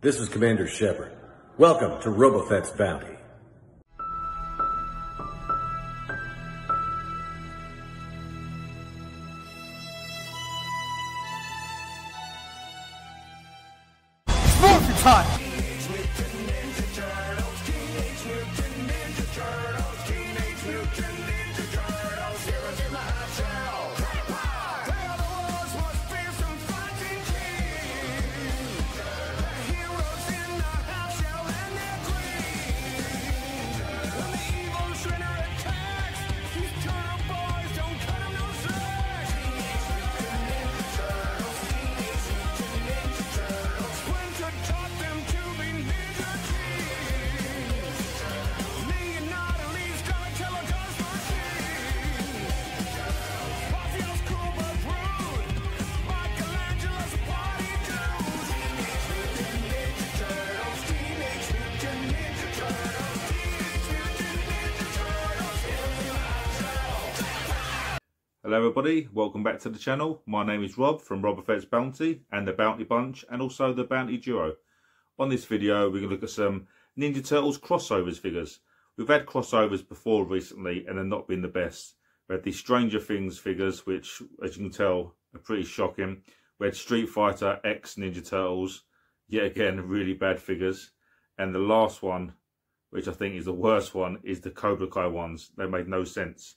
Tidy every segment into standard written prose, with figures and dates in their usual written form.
This is Commander Shepard. Welcome to Robofett's Bounty. It's morphing time! Hello everybody, welcome back to the channel. My name is Rob from Robofett's Bounty and the Bounty Bunch and also the Bounty Duo. On this video we're going to look at some Ninja Turtles crossovers figures. We've had crossovers before recently and they've not been the best. We had the Stranger Things figures which, as you can tell, are pretty shocking. We had Street Fighter X Ninja Turtles, yet again really bad figures. And the last one, which I think is the worst one, is the Cobra Kai ones. They made no sense.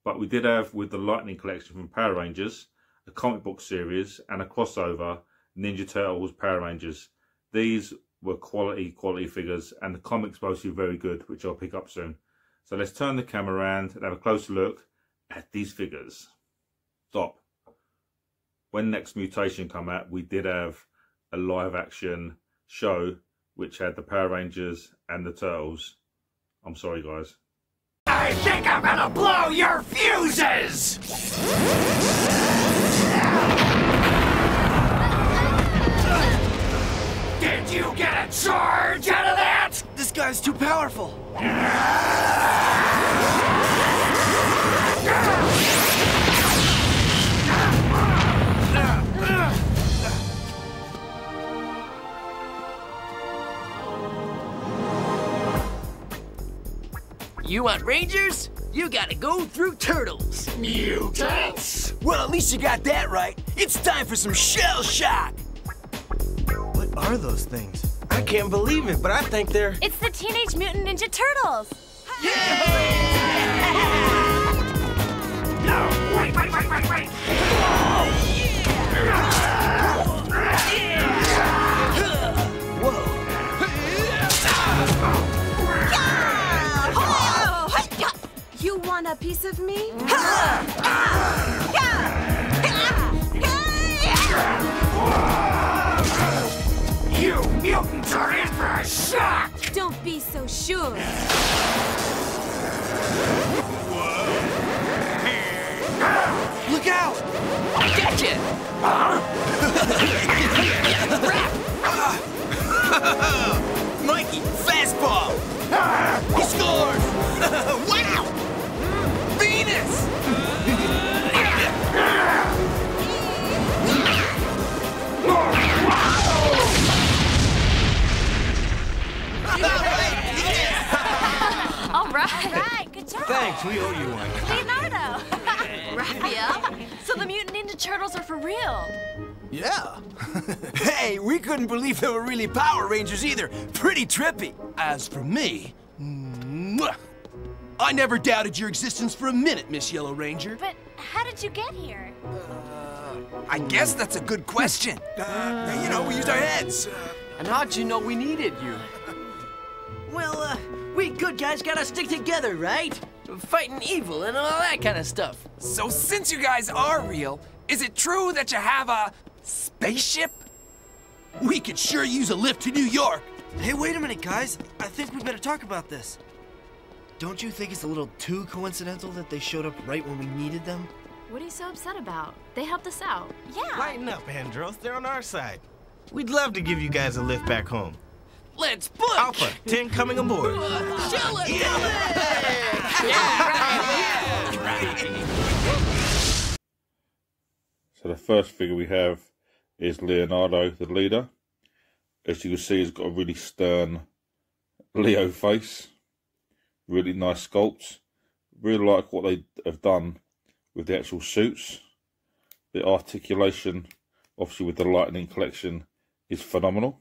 But we did have, with the Lightning collection from Power Rangers, a comic book series and a crossover Ninja Turtles Power Rangers. These were quality figures and the comics mostly very good, which I'll pick up soon. So let's turn the camera around and have a closer look at these figures. Stop. When Next Mutation come out, we did have a live action show which had the Power Rangers and the Turtles. I'm sorry guys. I think I'm gonna blow your fuses! Did you get a charge out of that? This guy's too powerful. You want Rangers? You gotta go through Turtles. Mutants? Well, at least you got that right. It's time for some shell shock. What are those things? I can't believe it, but I think they're... It's the Teenage Mutant Ninja Turtles! No, wait! You want a piece of me? You mutants are in for a shock! Don't be so sure. Look out! Gotcha! Mikey, fastball! He scores! Wow! Venus! All right, good job. Thanks, we owe you one. Leonardo. Raphael, so the Mutant Ninja Turtles are for real. Yeah. Hey, we couldn't believe they were really Power Rangers either. Pretty trippy. As for me, I never doubted your existence for a minute, Miss Yellow Ranger. But how did you get here? I guess that's a good question. You know, we used our heads. And how'd you know we needed you? Well, we good guys gotta stick together, right? Fighting evil and all that kind of stuff. So since you guys are real, is it true that you have a spaceship? We could sure use a lift to New York. Hey, wait a minute, guys. I think we better talk about this. Don't you think it's a little too coincidental that they showed up right when we needed them? What are you so upset about? They helped us out. Yeah. Lighten up, Andros. They're on our side. We'd love to give you guys a lift back home. Let's book! Alpha, 10 coming aboard. Chill it! So the first figure we have is Leonardo, the leader. As you can see, he's got a really stern Leo face. Really nice sculpts. Really like what they have done with the actual suits. The articulation, obviously with the Lightning collection, is phenomenal.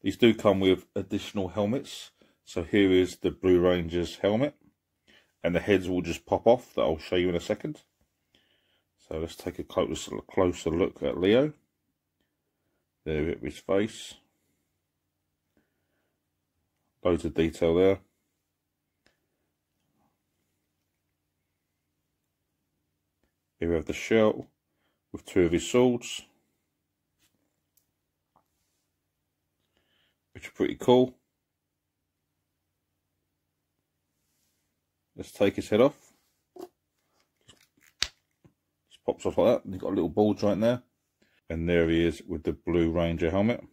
These do come with additional helmets. So here is the Blue Ranger's helmet. And the heads will just pop off, that I'll show you in a second. So let's take a closer look at Leo. There we have his face. Loads of detail there. Here we have the shell with two of his swords, which are pretty cool. Let's take his head off. Just pops off like that. And he's got a little ball joint there. And there he is with the Blue Ranger helmet.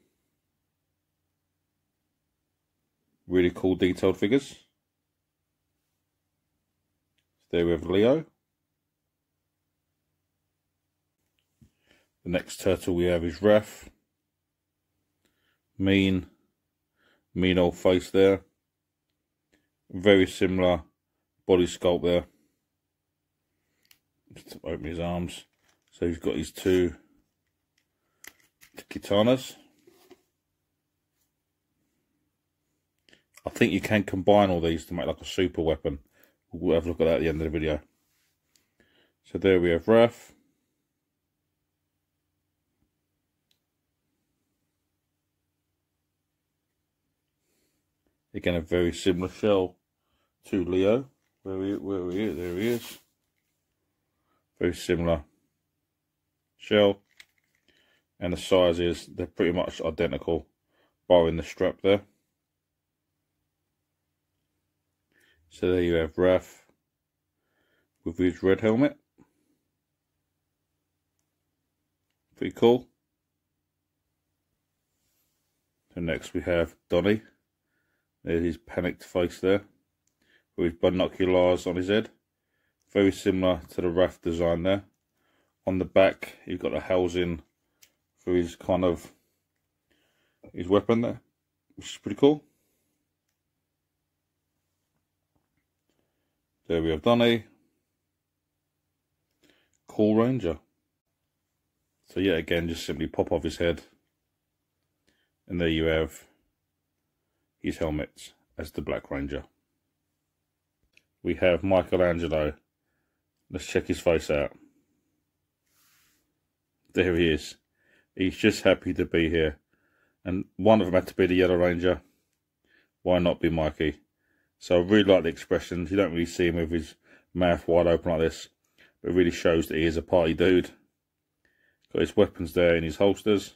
Really cool detailed figures. There we have Leo. The next turtle we have is Raph. Mean old face there. Very similar body sculpt there. Just open his arms. So he's got his two katanas. I think you can combine all these to make like a super weapon. We'll have a look at that at the end of the video. So there we have Raph. Again, a very similar shell to Leo. There he is. Very similar shell. And the sizes, they're pretty much identical, barring the strap there. So there you have Raph with his red helmet. Pretty cool. So next we have Donnie. There's his panicked face there, with his binoculars on his head. Very similar to the Raph design there. On the back, you've got a housing for his his weapon there, which is pretty cool. There we have Donnie. Cool Ranger. So yeah, again, just simply pop off his head. And there you have his helmet as the Black Ranger. We have Michelangelo. Let's check his face out. There he is. He's just happy to be here. And one of them had to be the Yellow Ranger. Why not be Mikey? So I really like the expressions. You don't really see him with his mouth wide open like this. But it really shows that he is a party dude. Got his weapons there in his holsters.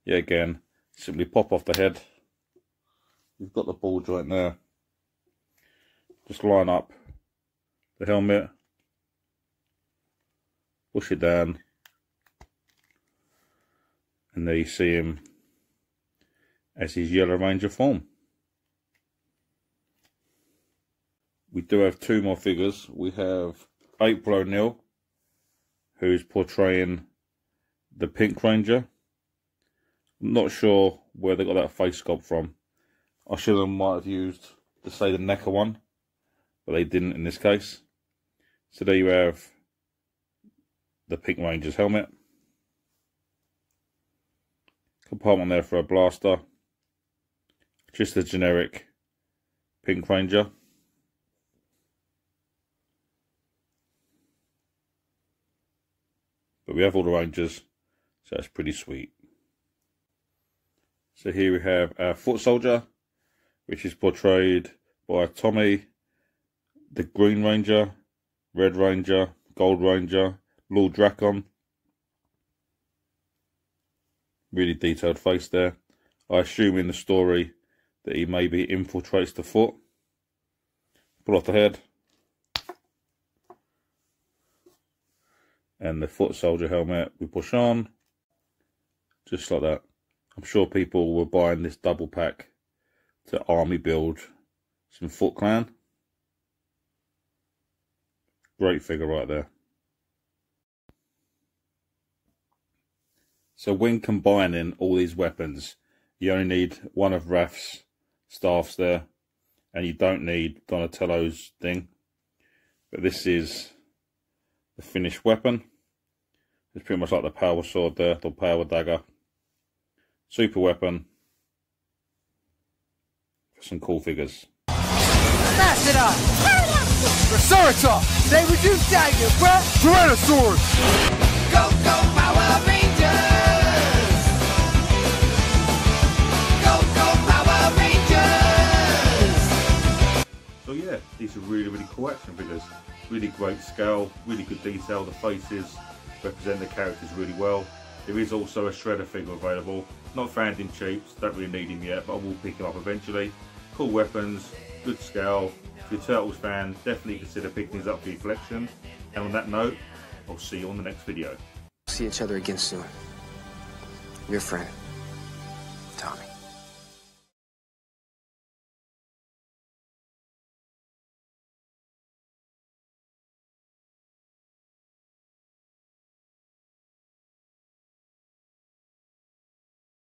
Yeah, again, simply pop off the head. You've got the ball joint there. Just line up the helmet. Push it down. And there you see him as his Yellow Ranger form. We do have two more figures. We have April O'Neil, who's portraying the Pink Ranger. I'm not sure where they got that face sculpt from. I should have might have used the the NECA one, but they didn't in this case. So there you have the Pink Ranger's helmet. Compartment there for a blaster. Just a generic Pink Ranger. But we have all the Rangers, so that's pretty sweet. So here we have our foot soldier, which is portrayed by Tommy, the Green Ranger, Red Ranger, Gold Ranger, Lord Dracon. Really detailed face there. I assume in the story that he maybe infiltrates the foot. Pull off the head. And the foot soldier helmet we push on. Just like that. I'm sure people were buying this double pack to army build some Foot Clan. Great figure right there. So when combining all these weapons, you only need one of Raph's staffs there, and you don't need Donatello's thing. But this is the finished weapon. It's pretty much like the power sword there, the power dagger. Super weapon. Some cool figures. Smash it up! Triceratops! Saber-tooth tiger, bruh! Tyrannosaurus! Go, go, Power Rangers! Go, go, Power Rangers! So yeah, these are really, really cool action figures. Really great scale, really good detail. The faces represent the characters really well. There is also a Shredder figure available. Not found in cheaps, don't really need him yet, but I will pick him up eventually. Cool weapons, good scale. If you're a Turtles fan, definitely consider picking these up for your collection. And on that note, I'll see you on the next video. See each other again soon. Your friend.